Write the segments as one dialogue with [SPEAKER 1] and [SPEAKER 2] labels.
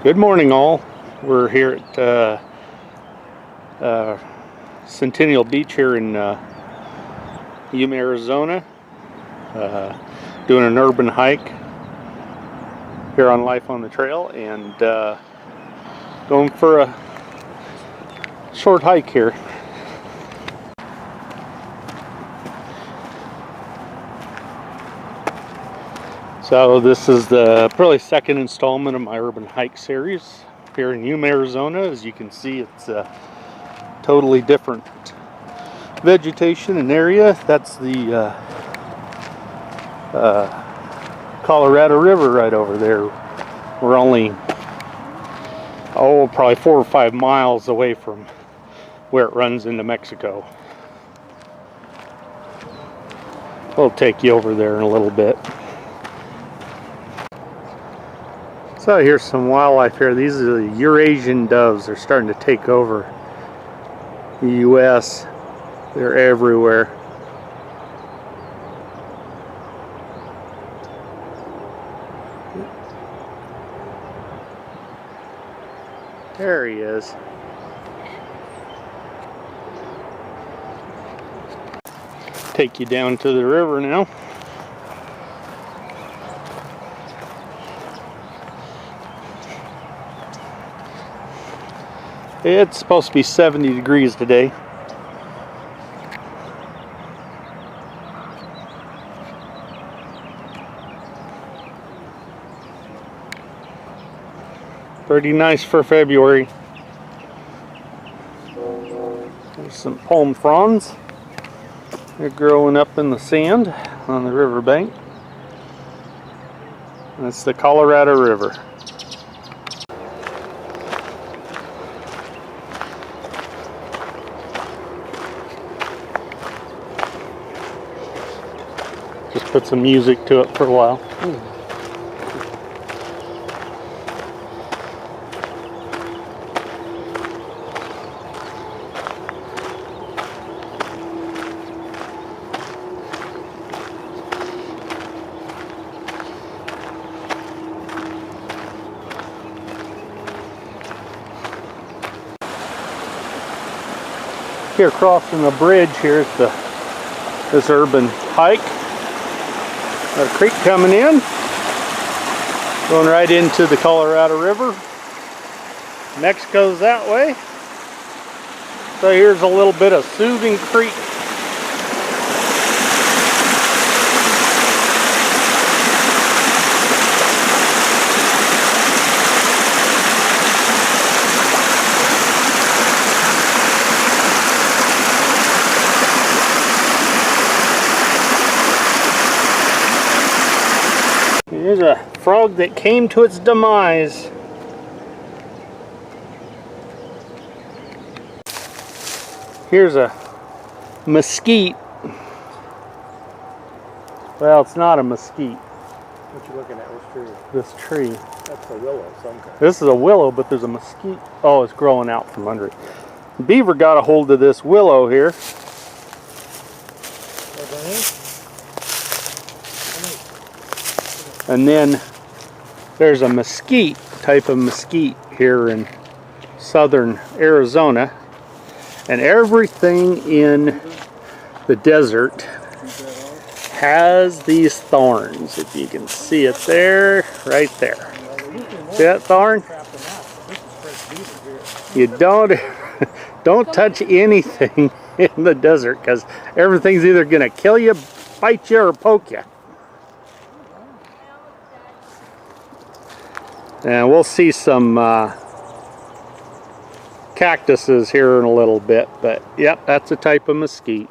[SPEAKER 1] Good morning, all. We're here at Centennial Beach here in Yuma, Arizona, doing an urban hike here on Life on the Trail, and going for a short hike here. So this is the probably second installment of my urban hike series here in Yuma, Arizona. As you can see, it's a totally different vegetation and area. That's the Colorado River right over there. We're only probably 4 or 5 miles away from where it runs into Mexico. We'll take you over there in a little bit. So here's some wildlife here. These are the Eurasian doves. They're starting to take over the U.S. They're everywhere. There he is. Take you down to the river now. It's supposed to be 70 degrees today. Pretty nice for February. There's some palm fronds. They're growing up in the sand on the riverbank. That's the Colorado River. Just put some music to it for a while. Here crossing the bridge, here's this urban hike. Got a creek coming in, going right into the Colorado River. Mexico's that way. So here's a little bit of soothing creek. Here's a frog that came to its demise. Here's a mesquite. Well, it's not a mesquite.
[SPEAKER 2] What you looking at? Which tree?
[SPEAKER 1] This tree.
[SPEAKER 2] That's a willow of some kind.
[SPEAKER 1] This is a willow, but there's a mesquite. Oh, it's growing out from under it. Beaver got a hold of this willow here. And then there's a mesquite, type of mesquite here in southern Arizona. And everything in the desert has these thorns. If you can see it there, right there. See that thorn? You don't touch anything in the desert, because everything's either going to kill you, bite you, or poke you. And we'll see some cactuses here in a little bit, but yep, that's a type of mesquite.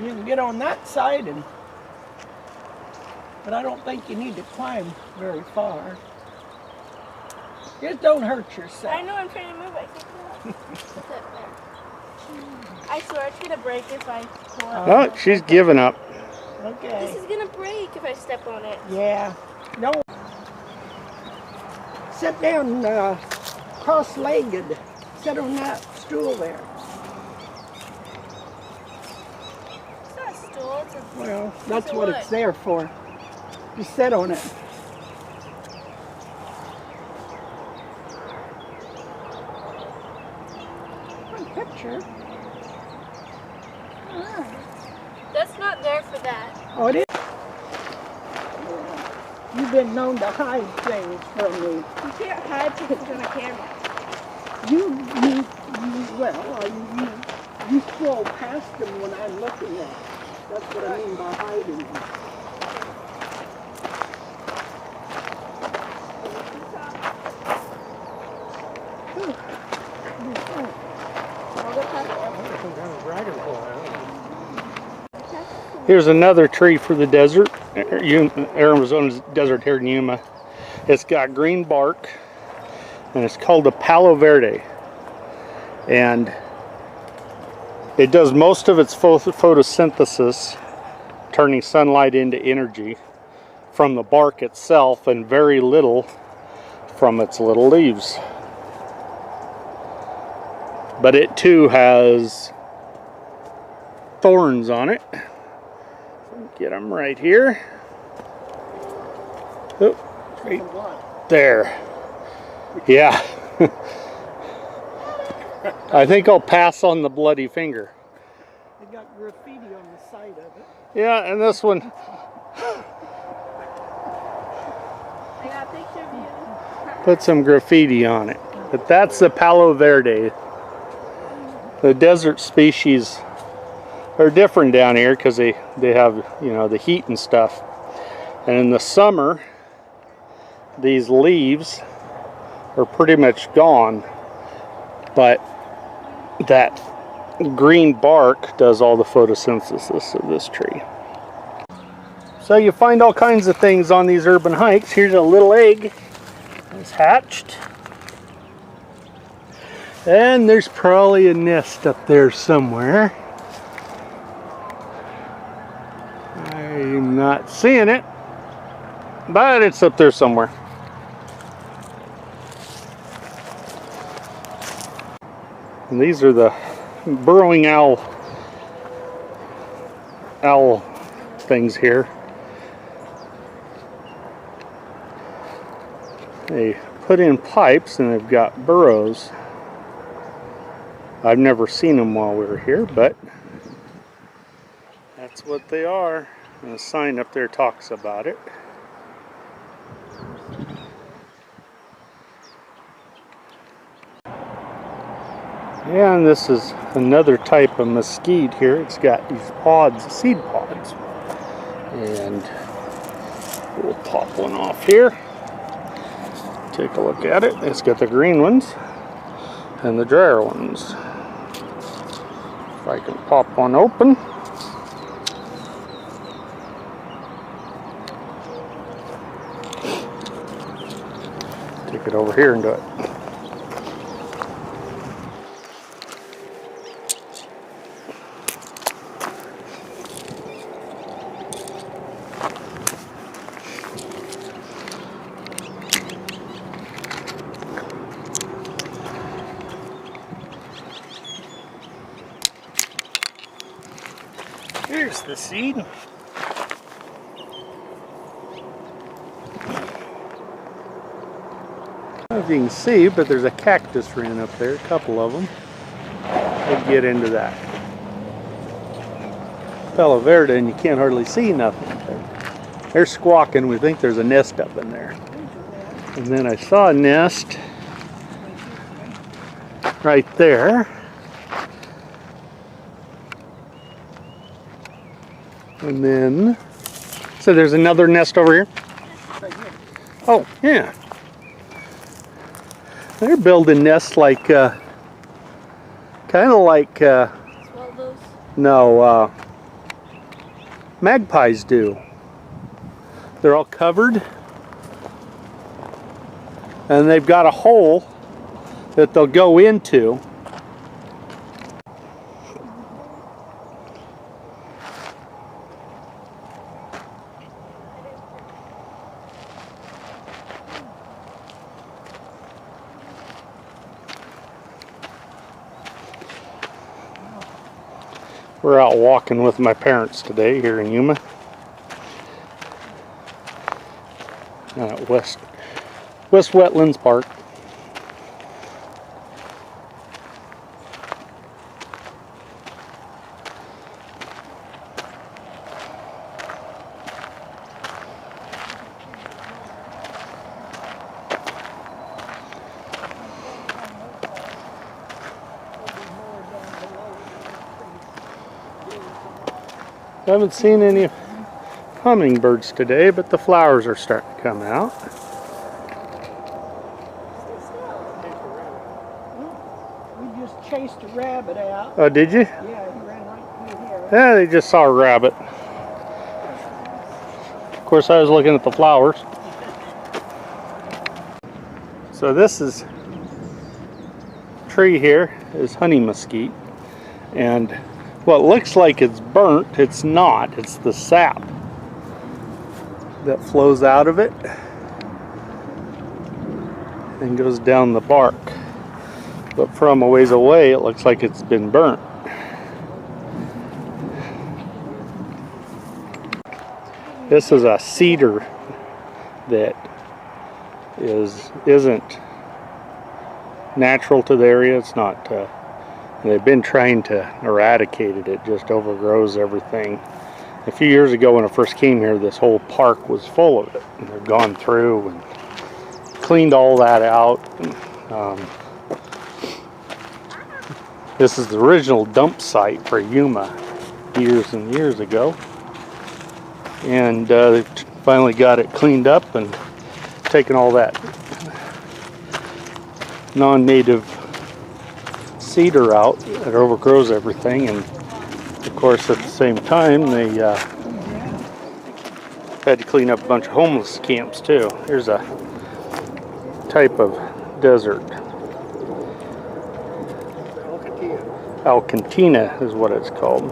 [SPEAKER 3] You can get on that side, but I don't think you need to climb very far. Just don't hurt yourself.
[SPEAKER 4] I know I'm trying to move. I can't move. I swear it's gonna break if I pull it.
[SPEAKER 1] Oh, she's giving up.
[SPEAKER 3] Okay.
[SPEAKER 4] This is gonna break if I step on it.
[SPEAKER 3] Yeah. No. Sit down cross-legged. Sit on that stool there.
[SPEAKER 4] It's not a stool. It's a...
[SPEAKER 3] Well, that's what
[SPEAKER 4] wood.
[SPEAKER 3] it's there for. Just sit on it. Good picture.
[SPEAKER 4] That's not there for that.
[SPEAKER 3] Oh, it is. You've been known to hide things from me.
[SPEAKER 4] You can't hide pictures on a camera.
[SPEAKER 3] You scroll past them when I'm looking at them. That's what I mean by hiding them.
[SPEAKER 1] Here's another tree for the desert, Arizona's desert here in Yuma. It's got green bark, and it's called a Palo Verde. And it does most of its photosynthesis, turning sunlight into energy from the bark itself, and very little from its little leaves. But it too has thorns on it. Get them right here. Oh, right there. Yeah. I think I'll pass on the bloody finger.
[SPEAKER 3] They got graffiti on the side of it.
[SPEAKER 1] Yeah, and this one.
[SPEAKER 4] I got a picture of you.
[SPEAKER 1] Put some graffiti on it. But that's the Palo Verde. The desert species are different down here because they have, you know, the heat and stuff. And in the summer, these leaves are pretty much gone, but that green bark does all the photosynthesis of this tree. So you find all kinds of things on these urban hikes. Here's a little egg that's hatched. And there's probably a nest up there somewhere. I'm not seeing it, but it's up there somewhere. And these are the burrowing owl things here. They put in pipes and they've got burrows. I've never seen them while we were here, but that's what they are. And the sign up there talks about it. Yeah, and this is another type of mesquite here. It's got these pods, seed pods. And we'll pop one off here. Take a look at it. It's got the green ones and the drier ones. If I can pop one open. Take it over here and do it. Here's the seed. I don't know if you can see, but there's a cactus ran up there, a couple of them. We'll get into that. Palo Verde, and you can't hardly see nothing. They're squawking. We think there's a nest up in there. And then I saw a nest right there. And then, so there's another nest over here? Oh, yeah. They're building nests like, kind of like,
[SPEAKER 4] Swallows.
[SPEAKER 1] no, magpies do. They're all covered, and they've got a hole that they'll go into. We're out walking with my parents today here in Yuma. West Wetlands Park. I haven't seen any hummingbirds today, but the flowers are starting to come out.
[SPEAKER 3] We just chased a rabbit out.
[SPEAKER 1] Oh, did you?
[SPEAKER 3] Yeah, he ran right through here.
[SPEAKER 1] Yeah, they just saw a rabbit. Of course, I was looking at the flowers. So this tree here is honey mesquite, and what looks like it's burnt, it's not. It's the sap that flows out of it and goes down the bark. But from a ways away, it looks like it's been burnt. This is a cedar that isn't natural to the area. It's not. They've been trying to eradicate it. It just overgrows everything. A few years ago when I first came here, this whole park was full of it. And they've gone through and cleaned all that out. This is the original dump site for Yuma years and years ago. And they finally got it cleaned up and taken all that non-native cedar out that overgrows everything, and of course at the same time they had to clean up a bunch of homeless camps too. Here's a type of desert. Alcantina is what it's called.